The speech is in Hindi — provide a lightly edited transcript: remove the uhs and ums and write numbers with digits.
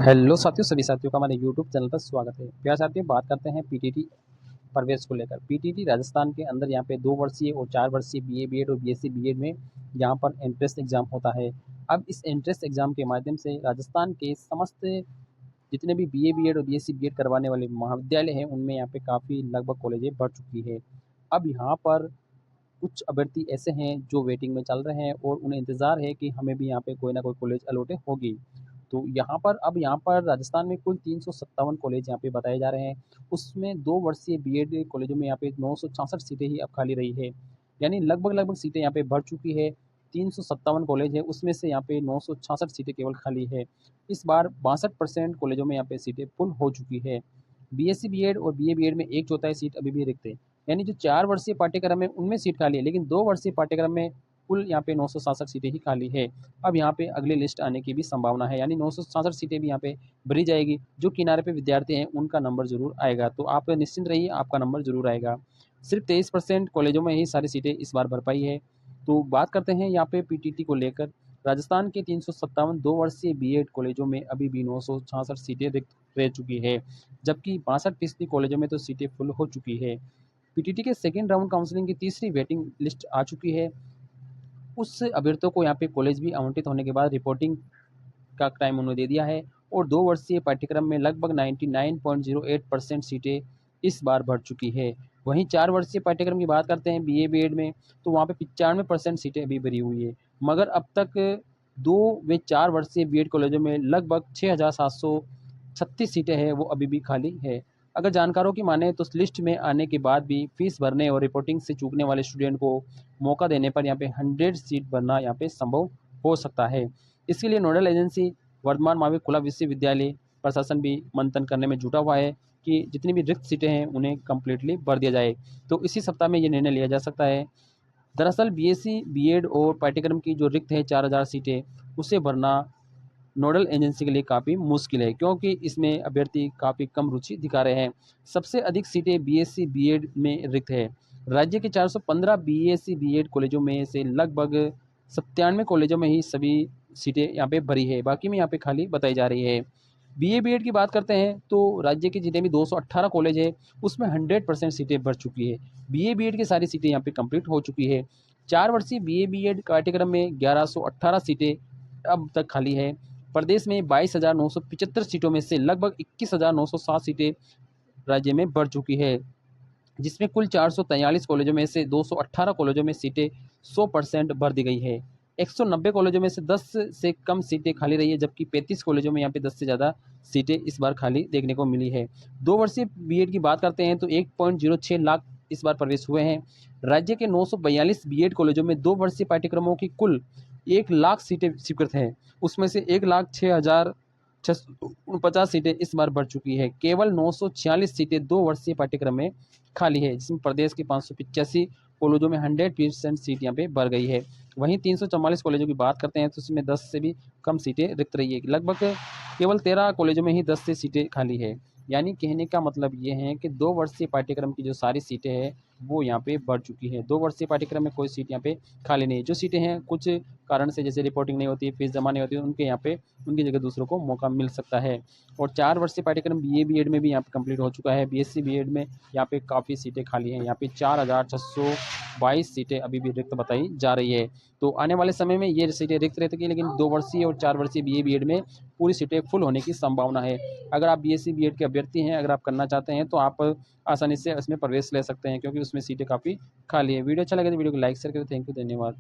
हेलो साथियों, सभी साथियों का हमारे यूट्यूब चैनल पर स्वागत है। प्यारे साथियों, बात करते हैं पीटीटी प्रवेश को लेकर। पीटीटी राजस्थान के अंदर यहाँ पे 2 वर्षीय और 4 वर्षीय बीए बीएड और बीएससी बीएड में यहाँ पर एंट्रेंस एग्जाम होता है। अब इस एंट्रेंस एग्जाम के माध्यम से राजस्थान के समस्त जितने भी बीए बीएड और बीएससी बीएड करवाने वाले महाविद्यालय हैं, उनमें यहाँ पे काफ़ी लगभग कॉलेजें बढ़ चुकी है। अब यहाँ पर कुछ अभ्यर्थी ऐसे हैं जो वेटिंग में चल रहे हैं और उन्हें इंतज़ार है कि हमें भी यहाँ पे कोई ना कोई कॉलेज अलॉटेड होगी। तो यहाँ पर राजस्थान में कुल 357 कॉलेज यहाँ पे बताए जा रहे हैं। उसमें 2 वर्षीय बीएड कॉलेजों में यहाँ पे 966 सीटें ही अब खाली रही है। यानी लगभग सीटें यहाँ पे भर चुकी है। 357 कॉलेज है, उसमें से यहाँ पे 966 सीटें केवल खाली है। इस बार 62% कॉलेजों में यहाँ पे सीटें फुल हो चुकी है। बीएससी बीएड और बीए बीएड में 1/4 सीट अभी भी रिक्त है। यानी जो 4 वर्षीय पाठ्यक्रम है उनमें सीट खाली है, लेकिन 2 वर्षीय पाठ्यक्रम में कुल यहाँ पे 967 सीटें ही खाली है। अब यहाँ पे अगली लिस्ट आने की भी संभावना है, यानी 967 सीटें भी यहाँ पे भरी जाएगी। जो किनारे पे विद्यार्थी हैं उनका नंबर जरूर आएगा, तो आप निश्चिंत रहिए, आपका नंबर जरूर आएगा। सिर्फ 23% कॉलेजों में ही सारी सीटें इस बार भर पाई है। तो बात करते हैं यहाँ पे पीटीटी को लेकर। राजस्थान के 357 2 वर्षीय बीएड कॉलेजों में अभी भी 966 सीटें रिक्त रह चुकी है, जबकि 62% कॉलेजों में तो सीटें फुल हो चुकी है। पीटीटी के सेकेंड राउंड काउंसलिंग की तीसरी वेटिंग लिस्ट आ चुकी है। उस अभ्यर्थियों को यहाँ पे कॉलेज भी आवंटित होने के बाद रिपोर्टिंग का टाइम उन्होंने दे दिया है और 2 वर्षीय पाठ्यक्रम में लगभग 99.08% सीटें इस बार भर चुकी है। वहीं 4 वर्षीय पाठ्यक्रम की बात करते हैं बीए बीएड में, तो वहाँ पे 95% सीटें अभी भरी हुई है। मगर अब तक 2 व 4 वर्षीय बीएड कॉलेजों में लगभग 6736 सीटें हैं, वो अभी भी खाली है। अगर जानकारों की माने तो लिस्ट में आने के बाद भी फीस भरने और रिपोर्टिंग से चूकने वाले स्टूडेंट को मौका देने पर यहाँ पे 100 सीट भरना यहाँ पे संभव हो सकता है। इसके लिए नोडल एजेंसी वर्धमान महावीर खुला विश्वविद्यालय प्रशासन भी मंथन करने में जुटा हुआ है कि जितनी भी रिक्त सीटें हैं उन्हें कम्प्लीटली भर दिया जाए। तो इसी सप्ताह में ये निर्णय लिया जा सकता है। दरअसल बीएससी बीएड और पाठ्यक्रम की जो रिक्त है 4000 सीटें, उसे भरना नोडल एजेंसी के लिए काफ़ी मुश्किल है, क्योंकि इसमें अभ्यर्थी काफ़ी कम रुचि दिखा रहे हैं। सबसे अधिक सीटें बीएससी बीएड में रिक्त है। राज्य के 415 बीएससी बीएड कॉलेजों में से लगभग 97 कॉलेजों में ही सभी सीटें यहाँ पे भरी है, बाकी में यहाँ पे खाली बताई जा रही है। बीए बीएड की बात करते हैं तो राज्य के जितने भी 218 कॉलेज है उसमें 100% सीटें भर चुकी है। बीए बीएड की सारी सीटें यहाँ पे कंप्लीट हो चुकी है। 4 वर्षीय बीए बीएड पाठ्यक्रम में 1118 सीटें अब तक खाली है। प्रदेश में 22,975 सीटों में से लगभग 21,907 सीटें राज्य में बढ़ चुकी है, जिसमें कुल 443 कॉलेजों में से 218 कॉलेजों में सीटें 100% भर दी गई है। 190 कॉलेजों में से 10 से कम सीटें खाली रही है, जबकि 35 कॉलेजों में यहाँ पे 10 से ज़्यादा सीटें इस बार खाली देखने को मिली है। 2 वर्षीय बीएड की बात करते हैं तो 1.06 लाख इस बार प्रवेश हुए हैं। राज्य के 942 बीएड कॉलेजों में 2 वर्षीय पाठ्यक्रमों की कुल 1 लाख सीटें स्वीकृत हैं। उसमें से 1,06,649 सीटें इस बार बढ़ चुकी है। केवल 946 सीटें 2 वर्षीय पाठ्यक्रम में खाली है, जिसमें प्रदेश के 585 कॉलेजों में 100% सीट यहाँ पे बढ़ गई है। वहीं 344 कॉलेजों की बात करते हैं तो उसमें 10 से भी कम सीटें रिक्त रही है। लगभग केवल 13 कॉलेजों में ही 10 से सीटें खाली है। यानी कहने का मतलब ये है कि 2 वर्षीय पाठ्यक्रम की जो सारी सीटें हैं वो यहाँ पे बढ़ चुकी हैं। 2 वर्षीय पाठ्यक्रम में कोई सीट यहाँ पे खाली नहीं है। जो सीटें हैं कुछ कारण से, जैसे रिपोर्टिंग नहीं होती, फीस जमा नहीं होती, उनके यहाँ पे उनकी जगह दूसरों को मौका मिल सकता है। और 4 वर्षीय पाठ्यक्रम बीए बीएड में भी यहाँ पे कंप्लीट हो चुका है। बीएससी बीएड में यहाँ पे काफ़ी सीटें खाली हैं। यहाँ पे 4,622 सीटें अभी भी रिक्त बताई जा रही है। तो आने वाले समय में ये सीटें रिक्त रहेगी, लेकिन 2 वर्षीय और 4 वर्षीय बीए बीएड में पूरी सीटें फुल होने की संभावना है। अगर आप बीएससी बीएड के अभ्यर्थी हैं, अगर आप करना चाहते हैं तो आप आसानी से इसमें प्रवेश ले सकते हैं, क्योंकि उसमें सीटें काफ़ी खाली है। वीडियो अच्छा लगे तो वीडियो को लाइक शेयर करें। थैंक यू, धन्यवाद।